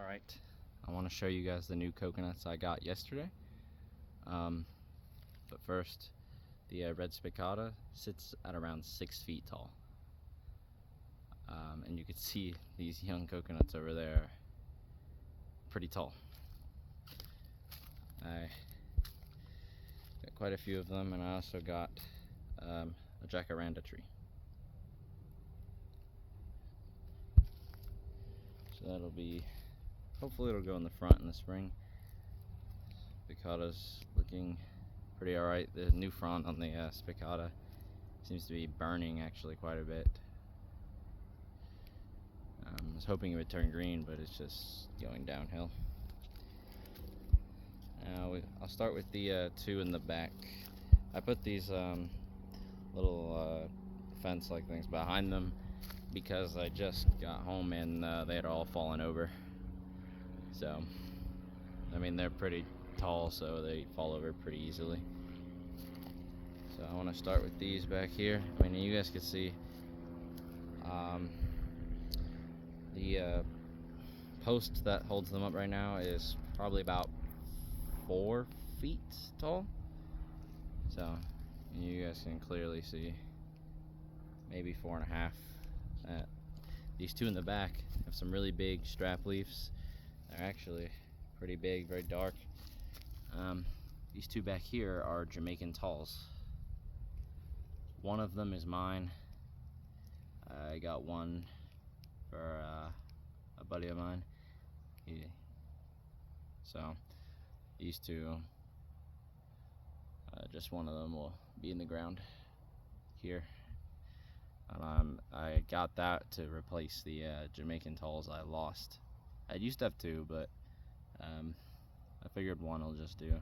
Alright, I want to show you guys the new coconuts I got yesterday. But first, the red spicata sits at around 6 feet tall. And you can see these young coconuts over there, pretty tall. I got quite a few of them, and I also got a jacaranda tree. So that'll be, hopefully it'll go in the front in the spring. Spicata's looking pretty alright. The new front on the spicata seems to be burning actually quite a bit. I was hoping it would turn green, but it's just going downhill. Now I'll start with the two in the back. I put these little fence-like things behind them because I just got home and they had all fallen over. So, I mean, they're pretty tall, so they fall over pretty easily. So I want to start with these back here. I mean, you guys can see the post that holds them up right now is probably about 4 feet tall. So you guys can clearly see maybe 4.5. These two in the back have some really big strap leaves. They're actually pretty big, very dark. These two back here are Jamaican talls. One of them is mine. I got one for a buddy of mine. So these two, just one of them will be in the ground here. I got that to replace the Jamaican talls I lost. I used to have two, but I figured one will just do.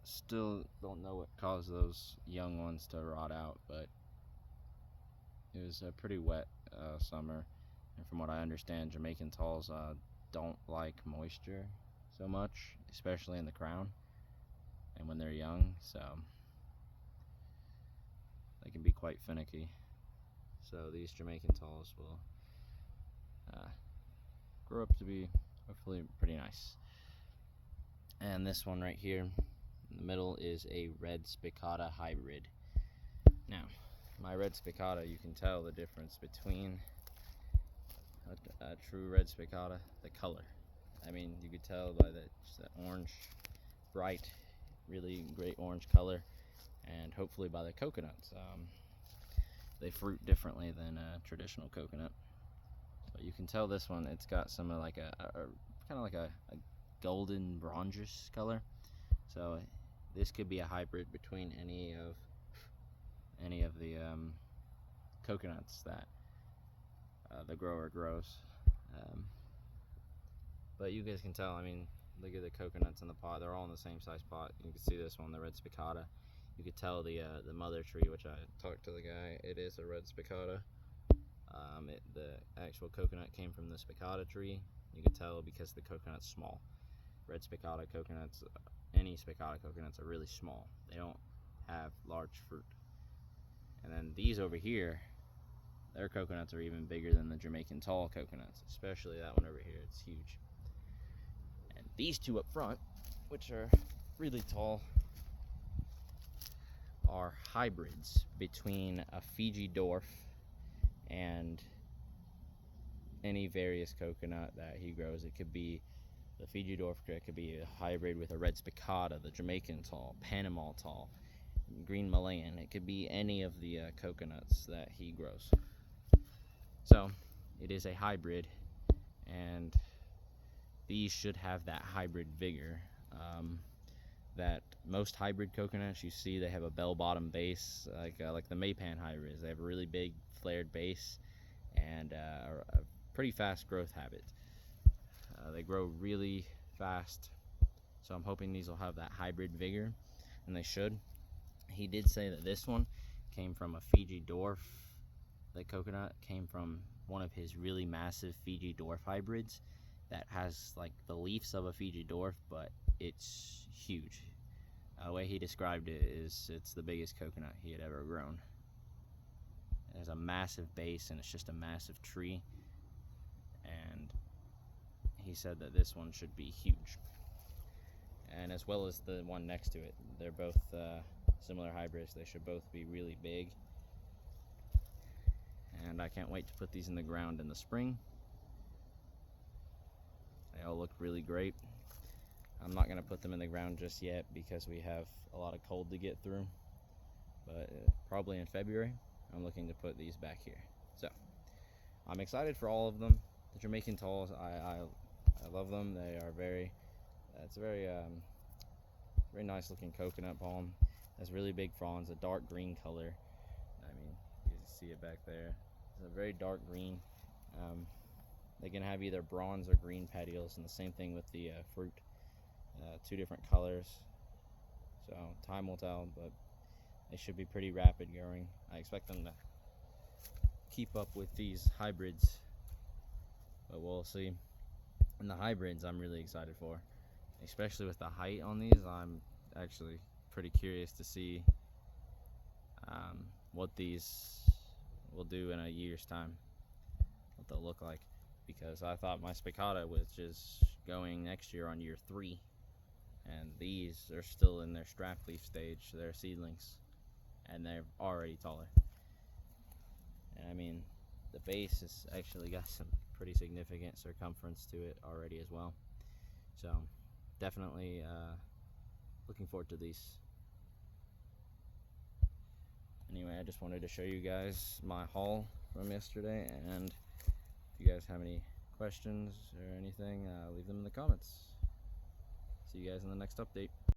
Still don't know what caused those young ones to rot out, but it was a pretty wet summer, and from what I understand, Jamaican talls don't like moisture so much, especially in the crown and when they're young, so they can be quite finicky. So these Jamaican talls will grow up to be hopefully pretty nice. And this one right here in the middle is a red spicata hybrid. Now, my red spicata, you can tell the difference between a true red spicata, the color. I mean, you could tell by just that orange, bright, really great orange color, and hopefully by the coconuts. They fruit differently than a traditional coconut. But you can tell this one, it's got some like a kind of like a golden bronzish color. So this could be a hybrid between any of the coconuts that the grower grows. But you guys can tell, I mean, look at the coconuts in the pot. They're all in the same size pot. You can see this one, the red spicata. You could tell the mother tree, which I talked to the guy, it is a red spicata. The actual coconut came from the spicata tree. You can tell because the coconut's small. Red spicata coconuts, any spicata coconuts are really small. They don't have large fruit. And then these over here, their coconuts are even bigger than the Jamaican tall coconuts, especially that one over here. It's huge. And these two up front, which are really tall, are hybrids between a Fiji dwarf and any various coconut that he grows. It could be the Fiji dwarf, it could be a hybrid with a red spicata, the Jamaican tall, Panama tall, green Malayan. It could be any of the coconuts that he grows. So it is a hybrid, and these should have that hybrid vigor that most hybrid coconuts you see. They have a bell-bottom base, like the Maypan hybrids. They have a really big flared base and a pretty fast growth habit. They grow really fast, so I'm hoping these will have that hybrid vigor, and they should. He did say that this one came from a Fiji dwarf. The coconut came from one of his really massive Fiji dwarf hybrids that has like the leaves of a Fiji dwarf, but it's huge. The way he described it is it's the biggest coconut he had ever grown. It has a massive base and it's just a massive tree, and he said that this one should be huge, and as well as the one next to it. They're both similar hybrids. They should both be really big, and I can't wait to put these in the ground in the spring. They all look really great. I'm not going to put them in the ground just yet because we have a lot of cold to get through, but probably in February I'm looking to put these back here. So I'm excited for all of them. The Jamaican talls, I love them. They are it's a very nice looking coconut palm. It has really big fronds, a dark green color. I mean, you can see it back there. It's a very dark green. They can have either bronze or green petioles, and the same thing with the fruit. Two different colors. So time will tell, but they should be pretty rapid growing. I expect them to keep up with these hybrids, but we'll see. And the hybrids I'm really excited for, especially with the height on these. I'm actually pretty curious to see what these will do in a year's time, what they'll look like, because I thought my spicata, which is going next year on year 3, and these are still in their strap leaf stage. They're seedlings, and they're already taller. And I mean, the base has actually got some pretty significant circumference to it already as well. So definitely looking forward to these. Anyway, I just wanted to show you guys my haul from yesterday, and if you guys have any questions or anything, leave them in the comments. See you guys in the next update.